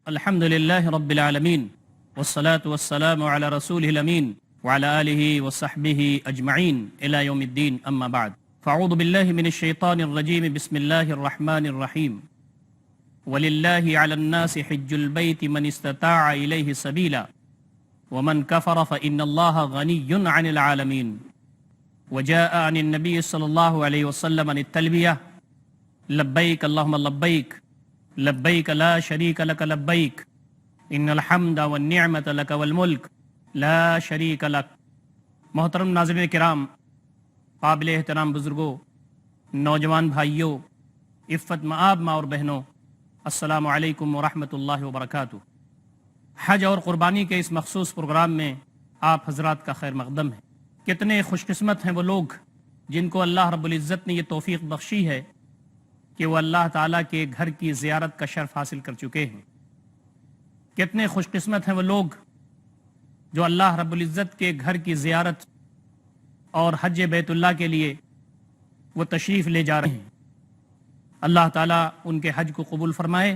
الحمد لله رب العالمين والصلاة والسلام على رسوله الأمين وعلى آله وصحبه أجمعين إلى يوم الدين أما بعد فأعوذ بالله من الشيطان الرجيم بسم الله الرحمن الرحيم ولله على الناس حج البيت من استطاع إليه سبيلا ومن كفر فإن الله غني عن العالمين وجاء عن النبي صلى الله عليه وسلم عن التلبية لبيك اللهم لبيك لبیک لا شریک لک لبیک ان الحمد والنعمت لک والملک لا شریک لک۔ محترم ناظرین کرام، قابل احترام بزرگوں، نوجوان بھائیوں، عفت مآب ماں اور بہنوں، السلام علیکم ورحمۃ اللہ وبرکاتہ۔ حج اور قربانی کے اس مخصوص پروگرام میں آپ حضرات کا خیر مقدم ہے۔ کتنے خوش قسمت ہیں وہ لوگ جن کو اللہ رب العزت نے یہ توفیق بخشی ہے کہ وہ اللہ تعالیٰ کے گھر کی زیارت کا شرف حاصل کر چکے ہیں۔ کتنے خوش قسمت ہیں وہ لوگ جو اللہ رب العزت کے گھر کی زیارت اور حج بیت اللہ کے لیے وہ تشریف لے جا رہے ہیں۔ اللہ تعالیٰ ان کے حج کو قبول فرمائے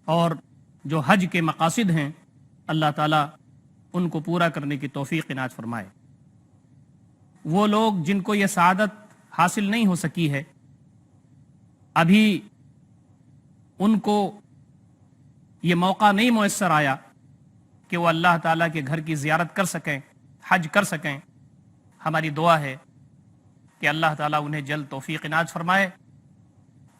اور جو حج کے مقاصد ہیں اللہ تعالیٰ ان کو پورا کرنے کی توفیق عنایت فرمائے۔ وہ لوگ جن کو یہ سعادت حاصل نہیں ہو سکی ہے، ابھی ان کو یہ موقع نہیں میسر آیا کہ وہ اللہ تعالیٰ کے گھر کی زیارت کر سکیں، حج کر سکیں، ہماری دعا ہے کہ اللہ تعالیٰ انہیں جلد توفیق عنایت فرمائے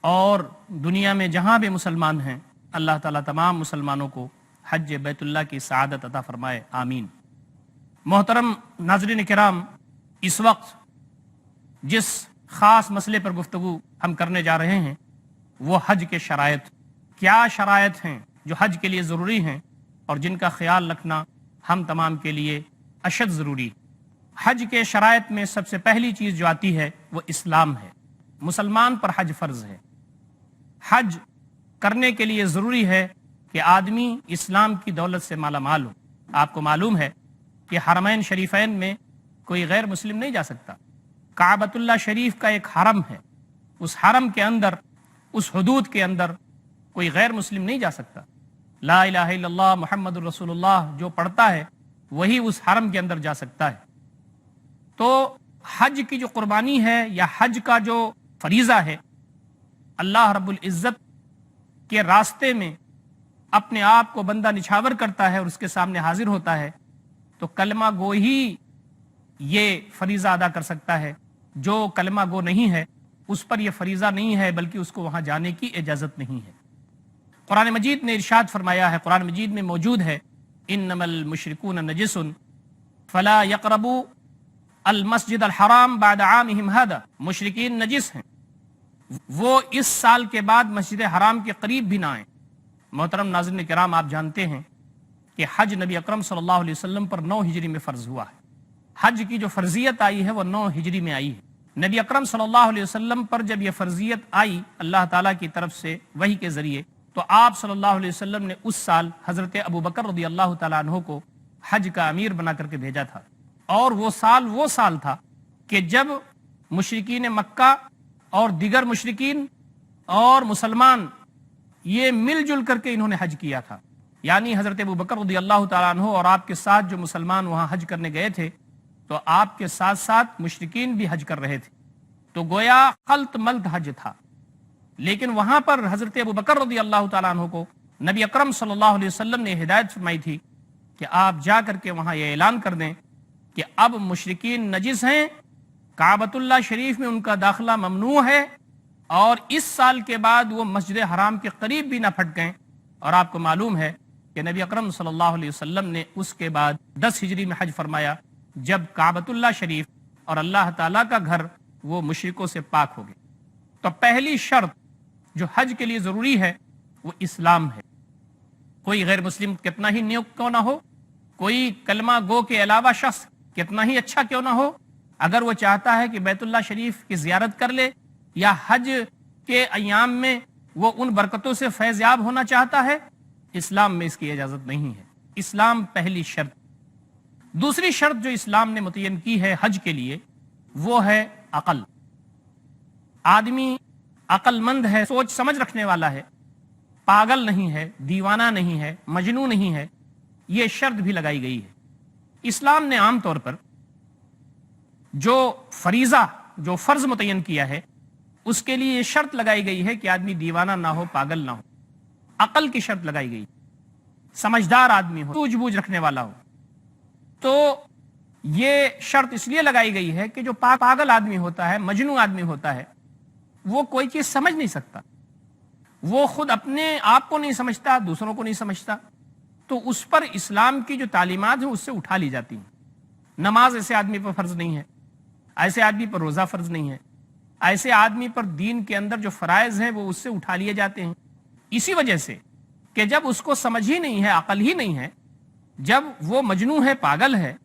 اور دنیا میں جہاں بھی مسلمان ہیں اللہ تعالیٰ تمام مسلمانوں کو حج بیت اللہ کی سعادت عطا فرمائے، آمین۔ محترم ناظرین کرام، اس وقت جس خاص مسئلے پر گفتگو ہم کرنے جا رہے ہیں وہ حج کے شرائط۔ کیا شرائط ہیں جو حج کے لیے ضروری ہیں اور جن کا خیال رکھنا ہم تمام کے لیے اشد ضروری۔ حج کے شرائط میں سب سے پہلی چیز جو آتی ہے وہ اسلام ہے۔ مسلمان پر حج فرض ہے۔ حج کرنے کے لیے ضروری ہے کہ آدمی اسلام کی دولت سے مالا مال ہو۔ آپ کو معلوم ہے کہ حرمین شریفین میں کوئی غیر مسلم نہیں جا سکتا۔ کعبۃ اللہ شریف کا ایک حرم ہے، اس حرم کے اندر، اس حدود کے اندر کوئی غیر مسلم نہیں جا سکتا۔ لا الہ الا اللہ محمد الرسول اللہ جو پڑھتا ہے وہی اس حرم کے اندر جا سکتا ہے۔ تو حج کی جو قربانی ہے یا حج کا جو فریضہ ہے، اللہ رب العزت کے راستے میں اپنے آپ کو بندہ نچھاور کرتا ہے اور اس کے سامنے حاضر ہوتا ہے تو کلمہ گو ہی یہ فریضہ ادا کر سکتا ہے۔ جو کلمہ گو نہیں ہے اس پر یہ فریضہ نہیں ہے، بلکہ اس کو وہاں جانے کی اجازت نہیں ہے۔ قرآن مجید نے ارشاد فرمایا ہے، قرآن مجید میں موجود ہے، انما المشرکون نجس فلا یقربوا المسجد الحرام بعد عامہم ھذا۔ مشرکین نجس ہیں، وہ اس سال کے بعد مسجد حرام کے قریب بھی نہ آئیں۔ محترم ناظرین کرام، آپ جانتے ہیں کہ حج نبی اکرم صلی اللہ علیہ وسلم پر 9 ہجری میں فرض ہوا ہے۔ حج کی جو فرضیت آئی ہے وہ 9 ہجری میں آئی ہے۔ نبی اکرم صلی اللہ علیہ وسلم پر جب یہ فرضیت آئی اللہ تعالیٰ کی طرف سے وحی کے ذریعے، تو آپ صلی اللہ علیہ وسلم نے اس سال حضرت ابوبکر رضی اللہ تعالیٰ عنہ کو حج کا امیر بنا کر کے بھیجا تھا، اور وہ سال تھا کہ جب مشرکین مکہ اور دیگر مشرکین اور مسلمان یہ مل جل کر کے انہوں نے حج کیا تھا۔ یعنی حضرت ابوبکر رضی اللہ تعالیٰ عنہ اور آپ کے ساتھ جو مسلمان وہاں حج کرنے گئے تھے تو آپ کے ساتھ ساتھ مشرکین بھی حج کر رہے تھے، تو گویا خلط ملط حج تھا۔ لیکن وہاں پر حضرت ابوبکر رضی اللہ تعالیٰ عنہ کو نبی اکرم صلی اللہ علیہ وسلم نے ہدایت فرمائی تھی کہ آپ جا کر کے وہاں یہ اعلان کر دیں کہ اب مشرکین نجس ہیں، کعبۃ اللہ شریف میں ان کا داخلہ ممنوع ہے، اور اس سال کے بعد وہ مسجد حرام کے قریب بھی نہ پھٹ گئیں۔ اور آپ کو معلوم ہے کہ نبی اکرم صلی اللہ علیہ وسلم نے اس کے بعد 10 ہجری میں حج فرمایا، جب کعبۃ اللہ شریف اور اللہ تعالیٰ کا گھر وہ مشرکوں سے پاک ہو گئے۔ تو پہلی شرط جو حج کے لیے ضروری ہے وہ اسلام ہے۔ کوئی غیر مسلم کتنا ہی نیک کیوں نہ ہو، کوئی کلمہ گو کے علاوہ شخص کتنا ہی اچھا کیوں نہ ہو، اگر وہ چاہتا ہے کہ بیت اللہ شریف کی زیارت کر لے یا حج کے ایام میں وہ ان برکتوں سے فیض یاب ہونا چاہتا ہے، اسلام میں اس کی اجازت نہیں ہے۔ اسلام پہلی شرط۔ دوسری شرط جو اسلام نے متعین کی ہے حج کے لیے وہ ہے عقل۔ آدمی عقل مند ہے، سوچ سمجھ رکھنے والا ہے، پاگل نہیں ہے، دیوانہ نہیں ہے، مجنون نہیں ہے، یہ شرط بھی لگائی گئی ہے۔ اسلام نے عام طور پر جو فریضہ، جو فرض متعین کیا ہے، اس کے لیے یہ شرط لگائی گئی ہے کہ آدمی دیوانہ نہ ہو، پاگل نہ ہو۔ عقل کی شرط لگائی گئی، سمجھدار آدمی ہو، سوجھ بوجھ رکھنے والا ہو۔ تو یہ شرط اس لیے لگائی گئی ہے کہ جو پاگل آدمی ہوتا ہے، مجنون آدمی ہوتا ہے، وہ کوئی چیز سمجھ نہیں سکتا، وہ خود اپنے آپ کو نہیں سمجھتا، دوسروں کو نہیں سمجھتا، تو اس پر اسلام کی جو تعلیمات ہیں اس سے اٹھا لی جاتی ہیں۔ نماز ایسے آدمی پر فرض نہیں ہے، ایسے آدمی پر روزہ فرض نہیں ہے، ایسے آدمی پر دین کے اندر جو فرائض ہیں وہ اس سے اٹھا لیے جاتے ہیں، اسی وجہ سے کہ جب اس کو سمجھ ہی نہیں ہے، عقل ہی نہیں ہے، جب وہ مجنون ہے، پاگل ہے،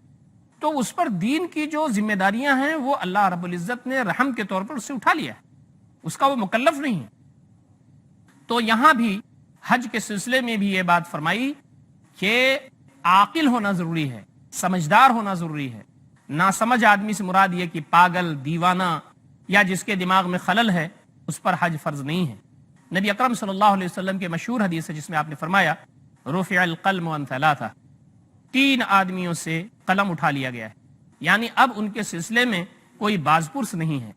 تو اس پر دین کی جو ذمہ داریاں ہیں وہ اللہ رب العزت نے رحم کے طور پر اس سے اٹھا لیا ہے، اس کا وہ مکلف نہیں ہے۔ تو یہاں بھی حج کے سلسلے میں بھی یہ بات فرمائی کہ عاقل ہونا ضروری ہے، سمجھدار ہونا ضروری ہے۔ ناسمجھ آدمی سے مراد یہ کہ پاگل، دیوانہ یا جس کے دماغ میں خلل ہے، اس پر حج فرض نہیں ہے۔ نبی اکرم صلی اللہ علیہ وسلم کے مشہور حدیث ہے جس میں آپ نے فرمایا رفع القلم عن ثلاثہ، 3 آدمیوں سے قلم اٹھا لیا گیا ہے، یعنی اب ان کے سلسلے میں کوئی باز پرس نہیں ہے۔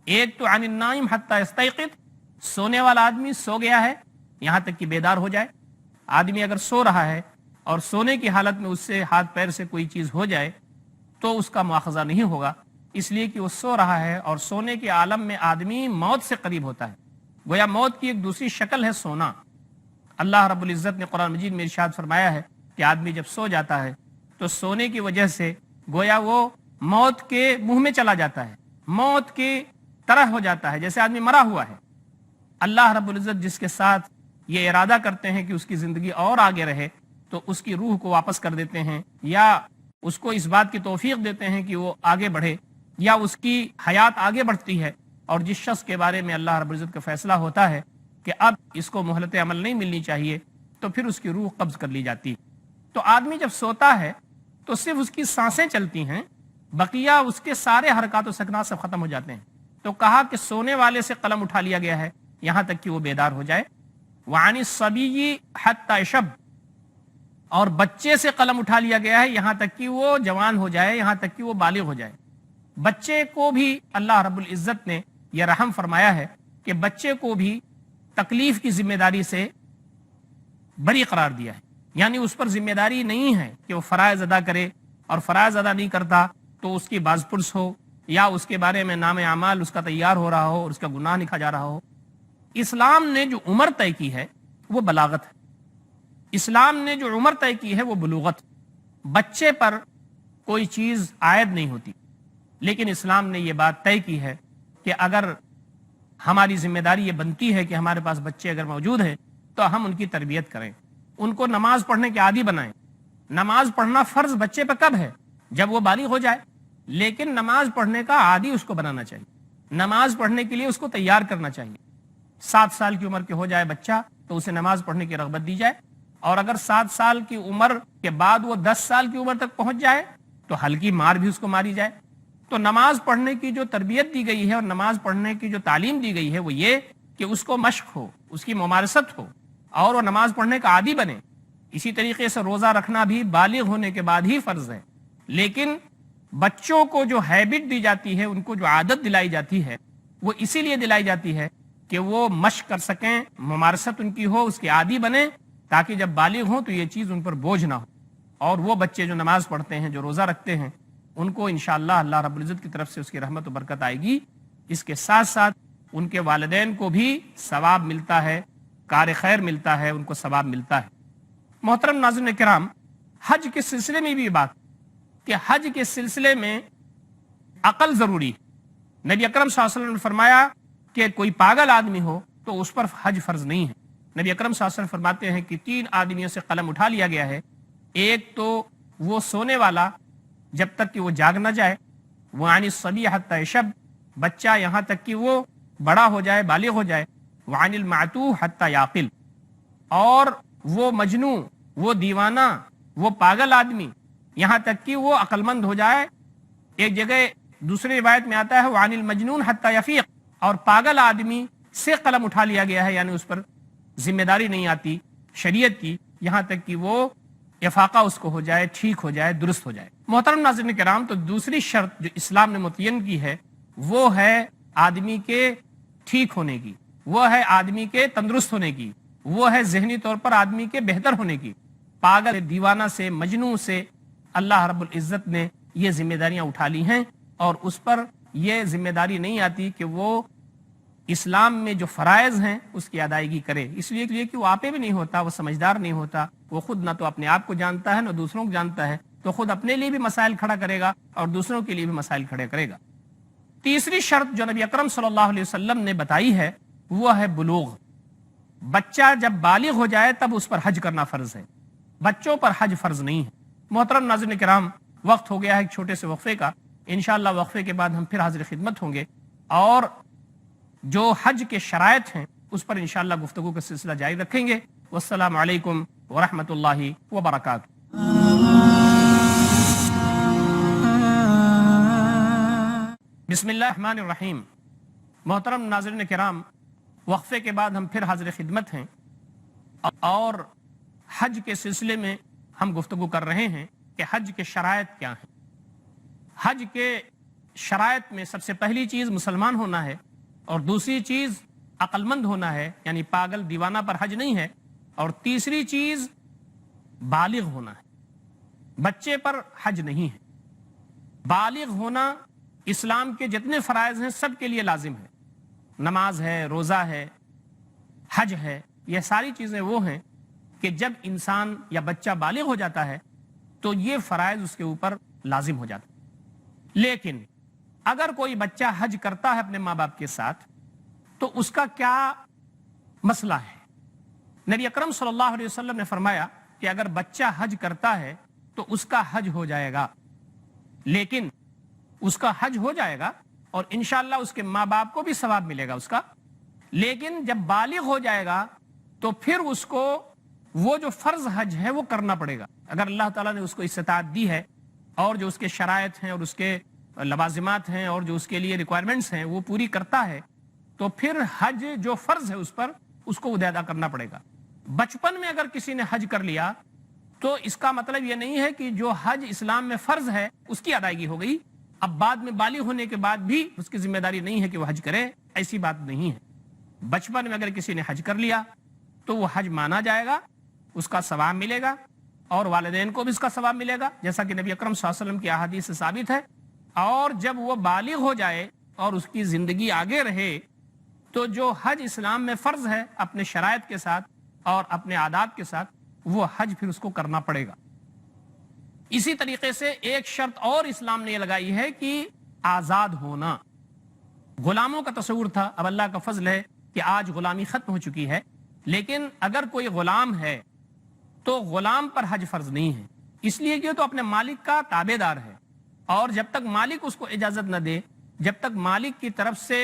ایک تو عن النائم حتی یستیقظ، سونے والا آدمی سو گیا ہے یہاں تک کہ بیدار ہو جائے۔ آدمی اگر سو رہا ہے اور سونے کی حالت میں اس سے ہاتھ پیر سے کوئی چیز ہو جائے تو اس کا مواخذہ نہیں ہوگا، اس لیے کہ وہ سو رہا ہے، اور سونے کے عالم میں آدمی موت سے قریب ہوتا ہے، گویا موت کی ایک دوسری شکل ہے سونا۔ اللہ رب العزت نے قرآن مجید میں ارشاد فرمایا ہے کہ آدمی جب سو جاتا ہے تو سونے کی وجہ سے گویا وہ موت کے منہ میں چلا جاتا ہے، موت کی طرح ہو جاتا ہے، جیسے آدمی مرا ہوا ہے۔ اللہ رب العزت جس کے ساتھ یہ ارادہ کرتے ہیں کہ اس کی زندگی اور آگے رہے تو اس کی روح کو واپس کر دیتے ہیں، یا اس کو اس بات کی توفیق دیتے ہیں کہ وہ آگے بڑھے، یا اس کی حیات آگے بڑھتی ہے۔ اور جس شخص کے بارے میں اللہ رب العزت کا فیصلہ ہوتا ہے کہ اب اس کو مہلت عمل نہیں ملنی چاہیے، تو پھر اس کی روح قبض کر لی جاتی۔ تو آدمی جب سوتا ہے تو صرف اس کی سانسیں چلتی ہیں، بقیہ اس کے سارے حرکات و سکنات سب ختم ہو جاتے ہیں۔ تو کہا کہ سونے والے سے قلم اٹھا لیا گیا ہے یہاں تک کہ وہ بیدار ہو جائے۔ وعن الصبی حتی یشب، اور بچے سے قلم اٹھا لیا گیا ہے یہاں تک کہ وہ جوان ہو جائے، یہاں تک کہ وہ بالغ ہو جائے۔ بچے کو بھی اللہ رب العزت نے یہ رحم فرمایا ہے کہ بچے کو بھی تکلیف کی ذمہ داری سے بری قرار دیا ہے، یعنی اس پر ذمہ داری نہیں ہے کہ وہ فرائض ادا کرے، اور فرائض ادا نہیں کرتا تو اس کی باز پرس ہو، یا اس کے بارے میں نام اعمال اس کا تیار ہو رہا ہو اور اس کا گناہ لکھا جا رہا ہو۔ اسلام نے جو عمر طے کی ہے وہ بلاغت ہے، اسلام نے جو عمر طے کی ہے وہ بلوغت۔ بچے پر کوئی چیز عائد نہیں ہوتی، لیکن اسلام نے یہ بات طے کی ہے کہ اگر ہماری ذمہ داری یہ بنتی ہے کہ ہمارے پاس بچے اگر موجود ہیں تو ہم ان کی تربیت کریں، ان کو نماز پڑھنے کے عادی بنائیں۔ نماز پڑھنا فرض بچے پہ کب ہے؟ جب وہ بالغ ہو جائے، لیکن نماز پڑھنے کا عادی اس کو بنانا چاہیے، نماز پڑھنے کے لیے اس کو تیار کرنا چاہیے۔ 7 سال کی عمر کے ہو جائے بچہ تو اسے نماز پڑھنے کی رغبت دی جائے، اور اگر 7 سال کی عمر کے بعد وہ 10 سال کی عمر تک پہنچ جائے تو ہلکی مار بھی اس کو ماری جائے۔ تو نماز پڑھنے کی جو تربیت دی گئی ہے اور نماز پڑھنے کی جو تعلیم دی گئی ہے وہ یہ کہ اس کو مشق ہو، اس کی ممارست ہو، اور وہ نماز پڑھنے کا عادی بنے۔ اسی طریقے سے روزہ رکھنا بھی بالغ ہونے کے بعد ہی فرض ہے، لیکن بچوں کو جو ہیبٹ دی جاتی ہے، ان کو جو عادت دلائی جاتی ہے، وہ اسی لیے دلائی جاتی ہے کہ وہ مشق کر سکیں، ممارست ان کی ہو، اس کے عادی بنے، تاکہ جب بالغ ہوں تو یہ چیز ان پر بوجھ نہ ہو۔ اور وہ بچے جو نماز پڑھتے ہیں، جو روزہ رکھتے ہیں، ان کو انشاءاللہ اللہ رب العزت کی طرف سے اس کی رحمت و برکت آئے گی۔ اس کے ساتھ ساتھ ان کے والدین کو بھی ثواب ملتا ہے، کار خیر ملتا ہے، ان کو ثواب ملتا ہے۔ محترم ناظرین کرام، حج کے سلسلے میں بھی بات کہ حج کے سلسلے میں عقل ضروری ہے۔ نبی اکرم صلی اللہ علیہ وسلم نے فرمایا کہ کوئی پاگل آدمی ہو تو اس پر حج فرض نہیں ہے۔ نبی اکرم صلی اللہ علیہ وسلم فرماتے ہیں کہ 3 آدمیوں سے قلم اٹھا لیا گیا ہے۔ ایک تو وہ سونے والا جب تک کہ وہ جاگ نہ جائے، وعن الصبی حتی یشب، بچہ یہاں تک کہ وہ بڑا ہو جائے، بالغ ہو جائے، وعن المعتوہ حتی یعقل، اور وہ مجنون، وہ دیوانہ، وہ پاگل آدمی یہاں تک کہ وہ عقل مند ہو جائے۔ ایک جگہ دوسری روایت میں آتا ہے وعن المجنون حتی یفیق، اور پاگل آدمی سے قلم اٹھا لیا گیا ہے، یعنی اس پر ذمہ داری نہیں آتی شریعت کی، یہاں تک کہ وہ افاقہ اس کو ہو جائے، ٹھیک ہو جائے، درست ہو جائے۔ محترم ناظرین کرام، تو دوسری شرط جو اسلام نے متعین کی ہے وہ ہے آدمی کے ٹھیک ہونے کی، وہ ہے آدمی کے تندرست ہونے کی، وہ ہے ذہنی طور پر آدمی کے بہتر ہونے کی۔ پاگل دیوانہ سے، مجنون سے اللہ رب العزت نے یہ ذمہ داریاں اٹھا لی ہیں، اور اس پر یہ ذمہ داری نہیں آتی کہ وہ اسلام میں جو فرائض ہیں اس کی ادائیگی کرے، اس لیے کہ وہ آپے بھی نہیں ہوتا، وہ سمجھدار نہیں ہوتا، وہ خود نہ تو اپنے آپ کو جانتا ہے نہ دوسروں کو جانتا ہے، تو خود اپنے لیے بھی مسائل کھڑا کرے گا اور دوسروں کے لیے بھی مسائل کھڑے کرے گا۔ تیسری شرط جو نبی اکرم صلی اللہ علیہ وسلم نے بتائی ہے وہ ہے بلوغ۔ بچہ جب بالغ ہو جائے تب اس پر حج کرنا فرض ہے، بچوں پر حج فرض نہیں ہے۔ محترم ناظرین کرام، وقت ہو گیا ہے ایک چھوٹے سے وقفے کا، انشاءاللہ وقفے کے بعد ہم پھر حاضر خدمت ہوں گے، اور جو حج کے شرائط ہیں اس پر انشاءاللہ گفتگو کا سلسلہ جاری رکھیں گے۔ والسلام علیکم ورحمۃ اللہ وبرکاتہ۔ بسم اللہ الرحمن الرحیم۔ محترم ناظرین کرام، وقفے کے بعد ہم پھر حاضر خدمت ہیں، اور حج کے سلسلے میں ہم گفتگو کر رہے ہیں کہ حج کے شرائط کیا ہیں۔ حج کے شرائط میں سب سے پہلی چیز مسلمان ہونا ہے، اور دوسری چیز عقل مند ہونا ہے، یعنی پاگل دیوانہ پر حج نہیں ہے، اور تیسری چیز بالغ ہونا ہے، بچے پر حج نہیں ہے۔ بالغ ہونا اسلام کے جتنے فرائض ہیں سب کے لیے لازم ہے، نماز ہے، روزہ ہے، حج ہے، یہ ساری چیزیں وہ ہیں کہ جب انسان یا بچہ بالغ ہو جاتا ہے تو یہ فرائض اس کے اوپر لازم ہو جاتا ہے۔ لیکن اگر کوئی بچہ حج کرتا ہے اپنے ماں باپ کے ساتھ تو اس کا کیا مسئلہ ہے؟ نبی اکرم صلی اللہ علیہ وسلم نے فرمایا کہ اگر بچہ حج کرتا ہے تو اس کا حج ہو جائے گا، لیکن اس کا حج ہو جائے گا اور انشاءاللہ اس کے ماں باپ کو بھی ثواب ملے گا اس کا، لیکن جب بالغ ہو جائے گا تو پھر اس کو وہ جو فرض حج ہے وہ کرنا پڑے گا۔ اگر اللہ تعالیٰ نے اس کو استطاعت دی ہے اور جو اس کے شرائط ہیں اور اس کے لوازمات ہیں اور جو اس کے لیے ریکوائرمنٹس ہیں وہ پوری کرتا ہے تو پھر حج جو فرض ہے اس پر اس کو ادا کرنا پڑے گا۔ بچپن میں اگر کسی نے حج کر لیا تو اس کا مطلب یہ نہیں ہے کہ جو حج اسلام میں فرض ہے اس کی ادائیگی ہو گئی، اب بعد میں بالغ ہونے کے بعد بھی اس کی ذمہ داری نہیں ہے کہ وہ حج کرے، ایسی بات نہیں ہے۔ بچپن میں اگر کسی نے حج کر لیا تو وہ حج مانا جائے گا، اس کا ثواب ملے گا اور والدین کو بھی اس کا ثواب ملے گا، جیسا کہ نبی اکرم صلی اللہ علیہ وسلم کی احادیث سے ثابت ہے۔ اور جب وہ بالغ ہو جائے اور اس کی زندگی آگے رہے تو جو حج اسلام میں فرض ہے اپنے شرائط کے ساتھ اور اپنے آداب کے ساتھ، وہ حج پھر اس کو کرنا پڑے گا۔ اسی طریقے سے ایک شرط اور اسلام نے یہ لگائی ہے کہ آزاد ہونا۔ غلاموں کا تصور تھا، اب اللہ کا فضل ہے کہ آج غلامی ختم ہو چکی ہے، لیکن اگر کوئی غلام ہے تو غلام پر حج فرض نہیں ہے، اس لیے کہ تو اپنے مالک کا تابع دار ہے، اور جب تک مالک اس کو اجازت نہ دے، جب تک مالک کی طرف سے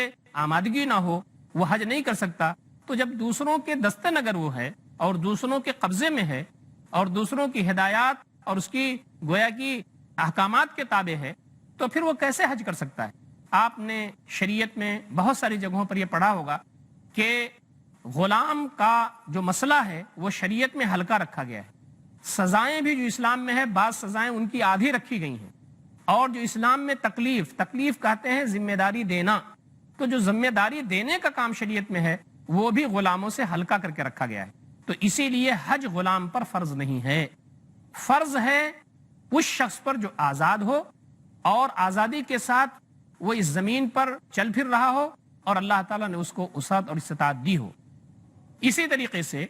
آمادگی نہ ہو، وہ حج نہیں کر سکتا۔ تو جب دوسروں کے دستن اگر وہ ہے اور دوسروں کے قبضے میں ہے اور دوسروں کی ہدایات اور اس کی گویا کی احکامات کے تابع ہے تو پھر وہ کیسے حج کر سکتا ہے؟ آپ نے شریعت میں بہت ساری جگہوں پر یہ پڑھا ہوگا کہ غلام کا جو مسئلہ ہے وہ شریعت میں ہلکا رکھا گیا ہے۔ سزائیں بھی جو اسلام میں ہے، بعض سزائیں ان کی آدھی رکھی گئی ہیں، اور جو اسلام میں تکلیف کہتے ہیں ذمہ داری دینا، تو جو ذمہ داری دینے کا کام شریعت میں ہے وہ بھی غلاموں سے ہلکا کر کے رکھا گیا ہے۔ تو اسی لیے حج غلام پر فرض نہیں ہے، فرض ہے اس شخص پر جو آزاد ہو اور آزادی کے ساتھ وہ اس زمین پر چل پھر رہا ہو اور اللہ تعالیٰ نے اس کو وسعت اور استطاعت دی ہو۔ اسی طریقے سے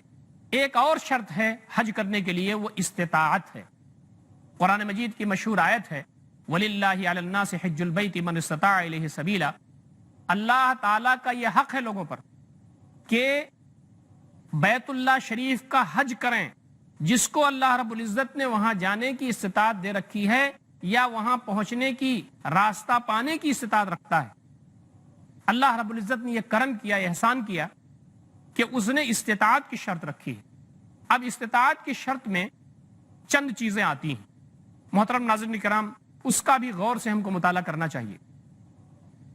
ایک اور شرط ہے حج کرنے کے لیے، وہ استطاعت ہے۔ قرآن مجید کی مشہور آیت ہے وَلِلَّهِ عَلَى النَّاسِ حِجُّ الْبَيْتِ مَنِ اسْتَطَاعَ إِلَيْهِ سَبِيلًا۔ اللہ تعالیٰ کا یہ حق ہے لوگوں پر کہ بیت اللہ شریف کا حج کریں جس کو اللہ رب العزت نے وہاں جانے کی استطاعت دے رکھی ہے یا وہاں پہنچنے کی راستہ پانے کی استطاعت رکھتا ہے۔ اللہ رب العزت نے یہ کرم کیا، احسان کیا کہ اس نے استطاعت کی شرط رکھی ہے۔ اب استطاعت کی شرط میں چند چیزیں آتی ہیں، محترم ناظرین کرام، اس کا بھی غور سے ہم کو مطالعہ کرنا چاہیے۔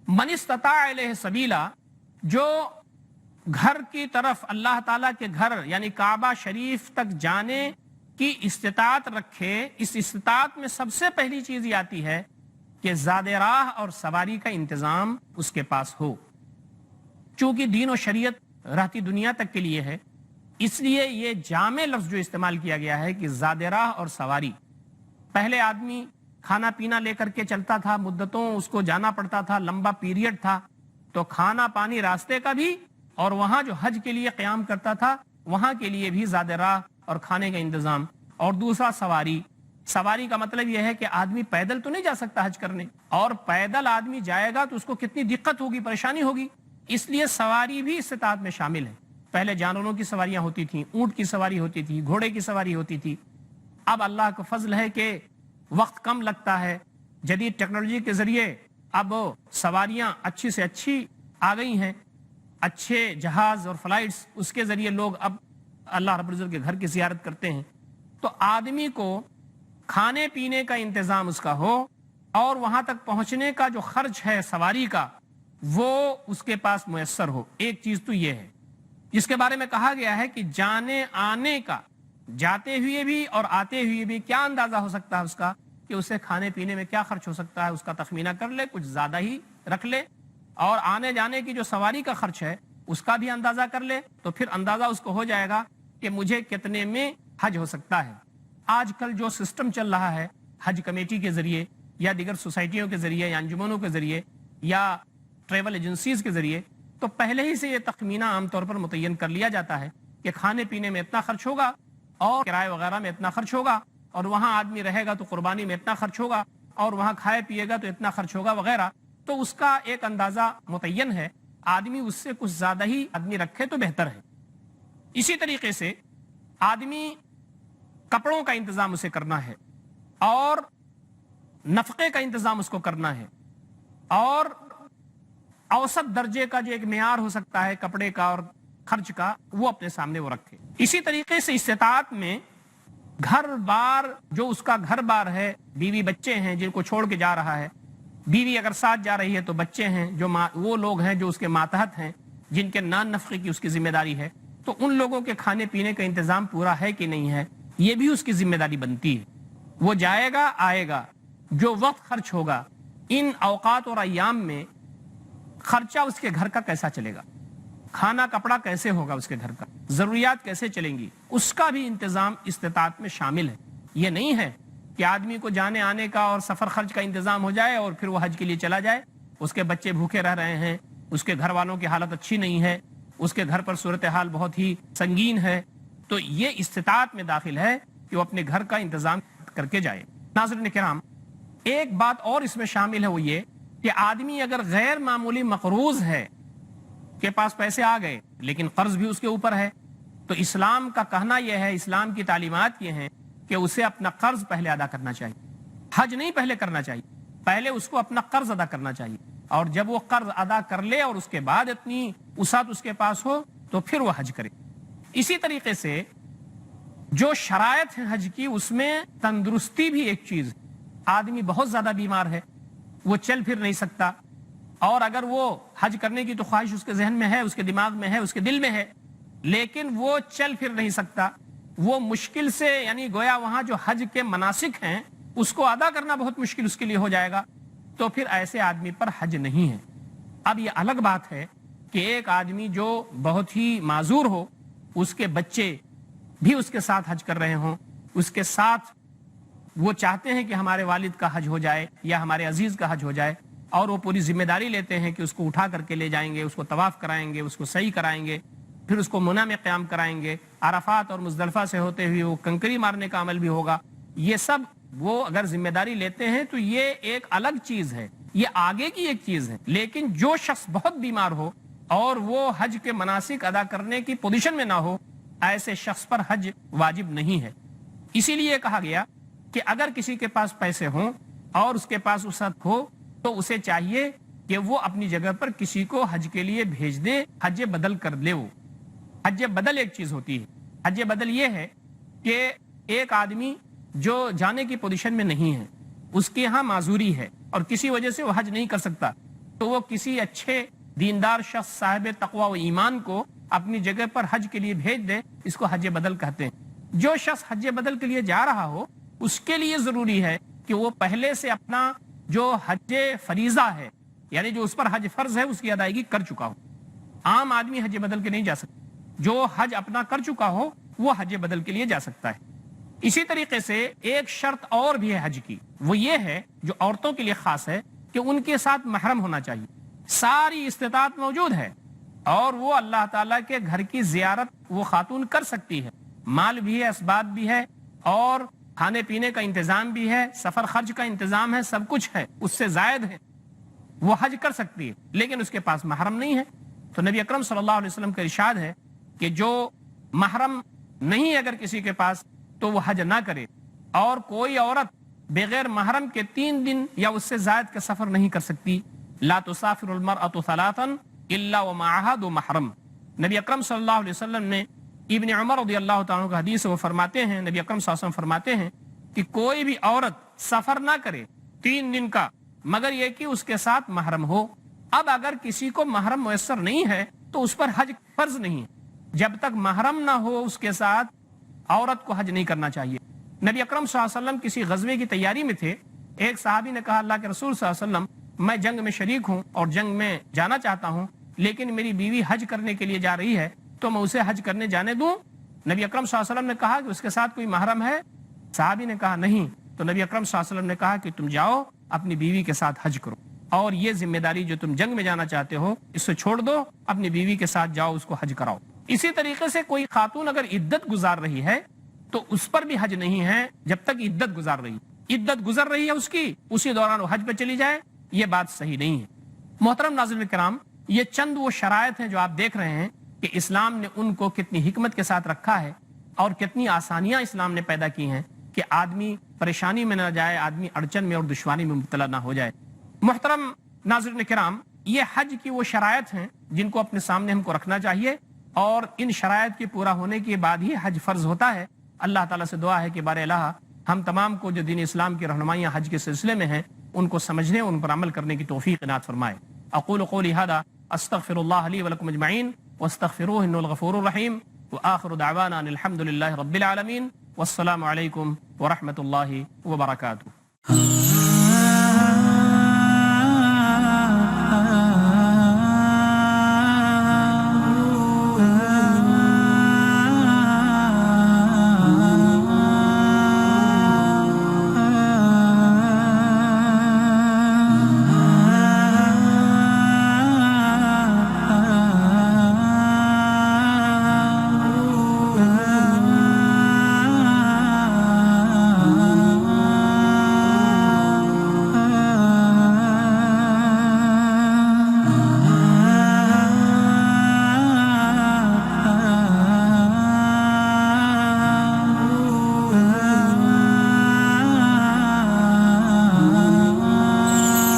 من استطاع الیہ سبیلا، جو گھر کی طرف اللہ تعالیٰ کے گھر یعنی کعبہ شریف تک جانے کی استطاعت رکھے، اس استطاعت میں سب سے پہلی چیز یہ آتی ہے کہ زاد راہ اور سواری کا انتظام اس کے پاس ہو۔ چونکہ دین و شریعت رہتی دنیا تک کے لیے ہے، اس لیے یہ جامع لفظ جو استعمال کیا گیا ہے کہ زاد راہ اور سواری۔ پہلے آدمی کھانا پینا لے کر کے چلتا تھا، مدتوں اس کو جانا پڑتا تھا، لمبا پیریڈ تھا، تو کھانا پانی راستے کا بھی، اور وہاں جو حج کے لیے قیام کرتا تھا وہاں کے لیے بھی زاد راہ اور کھانے کا انتظام۔ اور دوسرا سواری۔ سواری کا مطلب یہ ہے کہ آدمی پیدل تو نہیں جا سکتا حج کرنے، اور پیدل آدمی جائے گا تو اس کو کتنی دقت ہوگی، پریشانی ہوگی، اس لیے سواری بھی استطاعت میں شامل ہے۔ پہلے جانوروں کی سواریاں ہوتی تھیں، اونٹ کی سواری ہوتی تھی، گھوڑے کی سواری ہوتی تھی۔ اب اللہ کا فضل ہے کہ وقت کم لگتا ہے، جدید ٹیکنالوجی کے ذریعے اب سواریاں اچھی سے اچھی آ گئی ہیں، اچھے جہاز اور فلائٹس، اس کے ذریعے لوگ اب اللہ رب العزت کے گھر کی زیارت کرتے ہیں۔ تو آدمی کو کھانے پینے کا انتظام اس کا ہو، اور وہاں تک پہنچنے کا جو خرچ ہے سواری کا وہ اس کے پاس میسر ہو۔ ایک چیز تو یہ ہے جس کے بارے میں کہا گیا ہے کہ جانے آنے کا، جاتے ہوئے بھی اور آتے ہوئے بھی کیا اندازہ ہو سکتا ہے اس کا، کہ اسے کھانے پینے میں کیا خرچ ہو سکتا ہے، اس کا تخمینہ کر لے، کچھ زیادہ ہی رکھ لے، اور آنے جانے کی جو سواری کا خرچ ہے اس کا بھی اندازہ کر لے، تو پھر اندازہ اس کو ہو جائے گا کہ مجھے کتنے میں حج ہو سکتا ہے۔ آج کل جو سسٹم چل رہا ہے حج کمیٹی کے ذریعے یا دیگر سوسائٹیوں کے ذریعے یا انجمنوں کے ذریعے یا ٹریول ایجنسیز کے ذریعے، تو پہلے ہی سے یہ تخمینہ عام طور پر متعین کر لیا جاتا ہے کہ کھانے پینے میں اتنا خرچ ہوگا، اور کرائے وغیرہ میں اتنا خرچ ہوگا، اور وہاں آدمی رہے گا تو قربانی میں اتنا خرچ ہوگا، اور وہاں کھائے پیے گا تو اتنا خرچ ہوگا وغیرہ۔ تو اس کا ایک اندازہ متعین ہے، آدمی اس سے کچھ زیادہ ہی آدمی رکھے تو بہتر ہے۔ اسی طریقے سے آدمی کپڑوں کا انتظام اسے کرنا ہے، اور نفقے کا انتظام اس کو کرنا ہے، اور اوسط درجے کا جو ایک معیار ہو سکتا ہے کپڑے کا اور خرچ کا، وہ اپنے سامنے وہ رکھے۔ اسی طریقے سے استطاعت میں گھر بار، جو اس کا گھر بار ہے، بیوی بچے ہیں جن کو چھوڑ کے جا رہا ہے، بیوی اگر ساتھ جا رہی ہے تو بچے ہیں، جو وہ لوگ ہیں جو اس کے ماتحت ہیں، جن کے نان نفقے کی اس کی ذمہ داری ہے، تو ان لوگوں کے کھانے پینے کا انتظام پورا ہے کہ نہیں ہے، یہ بھی اس کی ذمہ داری بنتی ہے۔ وہ جائے گا آئے گا، جو وقت خرچ ہوگا ان اوقات اور ایام میں، خرچہ اس کے گھر کا کیسا چلے گا، کھانا کپڑا کیسے ہوگا اس کے گھر کا، ضروریات کیسے چلیں گی، اس کا بھی انتظام استطاعت میں شامل ہے۔ یہ نہیں ہے کہ آدمی کو جانے آنے کا اور سفر خرچ کا انتظام ہو جائے اور پھر وہ حج کے لیے چلا جائے، اس کے بچے بھوکے رہ رہے ہیں، اس کے گھر والوں کی حالت اچھی نہیں ہے، اس کے گھر پر صورتحال بہت ہی سنگین ہے، تو یہ استطاعت میں داخل ہے کہ وہ اپنے گھر کا انتظام کر کے جائے۔ ناظرین کرام، ایک بات اور اس میں شامل ہے، وہ یہ کہ آدمی اگر غیر معمولی مقروض ہے، کے پاس پیسے آ گئے لیکن قرض بھی اس کے اوپر ہے، تو اسلام کا کہنا یہ ہے، اسلام کی تعلیمات یہ ہیں کہ اسے اپنا قرض پہلے ادا کرنا چاہیے۔ حج نہیں پہلے کرنا چاہیے، پہلے اس کو اپنا قرض ادا کرنا چاہیے، اور جب وہ قرض ادا کر لے اور اس کے بعد اتنی وسعت اس کے پاس ہو تو پھر وہ حج کرے۔ اسی طریقے سے جو شرائط ہے حج کی، اس میں تندرستی بھی ایک چیز ہے۔ آدمی بہت زیادہ بیمار ہے، وہ چل پھر نہیں سکتا، اور اگر وہ حج کرنے کی تو خواہش اس کے ذہن میں ہے، اس کے دماغ میں ہے، اس کے دل میں ہے، لیکن وہ چل پھر نہیں سکتا، وہ مشکل سے، یعنی گویا وہاں جو حج کے مناسک ہیں اس کو ادا کرنا بہت مشکل اس کے لیے ہو جائے گا، تو پھر ایسے آدمی پر حج نہیں ہے۔ اب یہ الگ بات ہے کہ ایک آدمی جو بہت ہی معذور ہو، اس کے بچے بھی اس کے ساتھ حج کر رہے ہوں، اس کے ساتھ وہ چاہتے ہیں کہ ہمارے والد کا حج ہو جائے یا ہمارے عزیز کا حج ہو جائے، اور وہ پوری ذمہ داری لیتے ہیں کہ اس کو اٹھا کر کے لے جائیں گے، اس کو طواف کرائیں گے، اس کو سعی کرائیں گے، پھر اس کو منی میں قیام کرائیں گے، عرفات اور مزدلفہ سے ہوتے ہوئے وہ کنکری مارنے کا عمل بھی ہوگا۔ یہ سب وہ اگر ذمہ داری لیتے ہیں تو یہ ایک الگ چیز ہے، یہ آگے کی ایک چیز ہے۔ لیکن جو شخص بہت بیمار ہو اور وہ حج کے مناسک ادا کرنے کی پوزیشن میں نہ ہو، ایسے شخص پر حج واجب نہیں ہے۔ اسی لیے کہا گیا کہ اگر کسی کے پاس پیسے ہوں اور اس کے پاس وسعت ہو تو اسے چاہیے کہ وہ اپنی جگہ پر کسی کو حج کے لیے بھیج دے، حج بدل کر لے۔ وہ حج بدل ایک چیز ہوتی ہے۔ حج بدل یہ ہے کہ ایک آدمی جو جانے کی پوزیشن میں نہیں ہے، اس کے ہاں معذوری ہے اور کسی وجہ سے وہ حج نہیں کر سکتا، تو وہ کسی اچھے دیندار شخص صاحب تقوی و ایمان کو اپنی جگہ پر حج کے لیے بھیج دے، اس کو حج بدل کہتے ہیں۔ جو شخص حج بدل کے لیے جا رہا ہو اس کے لیے ضروری ہے کہ وہ پہلے سے اپنا جو حج فریضہ ہے، یعنی جو اس پر حج فرض ہے، اس کی ادائیگی کر چکا ہو۔ عام آدمی حج بدل کے نہیں جا سکتا، جو حج اپنا کر چکا ہو وہ حج بدل کے لیے جا سکتا ہے۔ اسی طریقے سے ایک شرط اور بھی ہے حج کی، وہ یہ ہے جو عورتوں کے لیے خاص ہے کہ ان کے ساتھ محرم ہونا چاہیے۔ ساری استطاعت موجود ہے اور وہ اللہ تعالیٰ کے گھر کی زیارت وہ خاتون کر سکتی ہے، مال بھی ہے، اسباب بھی ہے، اور کھانے پینے کا انتظام بھی ہے، سفر خرچ کا انتظام ہے، سب کچھ ہے، اس سے زائد ہے، وہ حج کر سکتی ہے، لیکن اس کے پاس محرم نہیں ہے۔ تو نبی اکرم صلی اللہ علیہ وسلم کا ارشاد ہے کہ جو محرم نہیں اگر کسی کے پاس تو وہ حج نہ کرے، اور کوئی عورت بغیر محرم کے 3 دن یا اس سے زائد کا سفر نہیں کر سکتی۔ لا تسافر المرأة ثلاثا الا ومعها ذو محرم۔ نبی اکرم صلی اللہ علیہ وسلم نے ابن عمر رضی اللہ تعالیٰ کا حدیث وہ فرماتے ہیں، نبی اکرم صلی اللہ علیہ وسلم فرماتے ہیں کہ کوئی بھی عورت سفر نہ کرے 3 دن کا مگر یہ کہ اس کے ساتھ محرم ہو۔ اب اگر کسی کو محرم میسر نہیں ہے تو اس پر حج فرض نہیں ہے، جب تک محرم نہ ہو اس کے ساتھ عورت کو حج نہیں کرنا چاہیے۔ نبی اکرم صلی اللہ علیہ وسلم کسی غزوے کی تیاری میں تھے، ایک صحابی نے کہا اللہ کے رسول صلی اللہ علیہ وسلم میں جنگ میں شریک ہوں اور جنگ میں جانا چاہتا ہوں، لیکن میری بیوی حج کرنے کے لیے جا رہی ہے تو میں اسے حج کرنے جانے دوں؟ نبی اکرم صلی اللہ علیہ وسلم نے کہا کہ اس کے ساتھ کوئی محرم ہے؟ صحابی نے کہا نہیں۔ تو نبی اکرم صلی اللہ علیہ وسلم نے کہا کہ تم جاؤ اپنی بیوی کے ساتھ حج کرو، اور یہ ذمہ داری جو تم جنگ میں جانا چاہتے ہو اس سے چھوڑ دو، اپنی بیوی کے ساتھ جاؤ، اس کو حج کراؤ۔ اسی طریقے سے کوئی خاتون اگر عدت گزار رہی ہے تو اس پر بھی حج نہیں ہے جب تک عدت گزار رہی، عدت گزر رہی ہے اس کی، اسی دوران وہ حج پہ چلی جائے، یہ بات صحیح نہیں ہے۔ محترم ناظرین کرام، یہ چند وہ شرائط ہیں جو آپ دیکھ رہے ہیں کہ اسلام نے ان کو کتنی حکمت کے ساتھ رکھا ہے اور کتنی آسانیاں اسلام نے پیدا کی ہیں کہ آدمی پریشانی میں نہ جائے، آدمی اڑچن میں اور دشواری میں مبتلا نہ ہو جائے۔ محترم ناظرین کرام، یہ حج کی وہ شرائط ہیں جن کو اپنے سامنے ہم کو رکھنا چاہیے، اور ان شرائط کے پورا ہونے کے بعد ہی حج فرض ہوتا ہے۔ اللہ تعالیٰ سے دعا ہے کہ بار الہ ہم تمام کو جو دین اسلام کی رہنمائیاں حج کے سلسلے میں ہیں ان کو سمجھنے، ان پر عمل کرنے کی توفیق عنایت فرمائے۔ اقول قولی ھذا استغفر اللہ لی ولکم اجمعین واستغفروہ انہ الغفور الرحیم، وآخر دعوانا ان الحمد للہ رب العالمین، والسلام علیکم ورحمۃ اللہ وبرکاتہ۔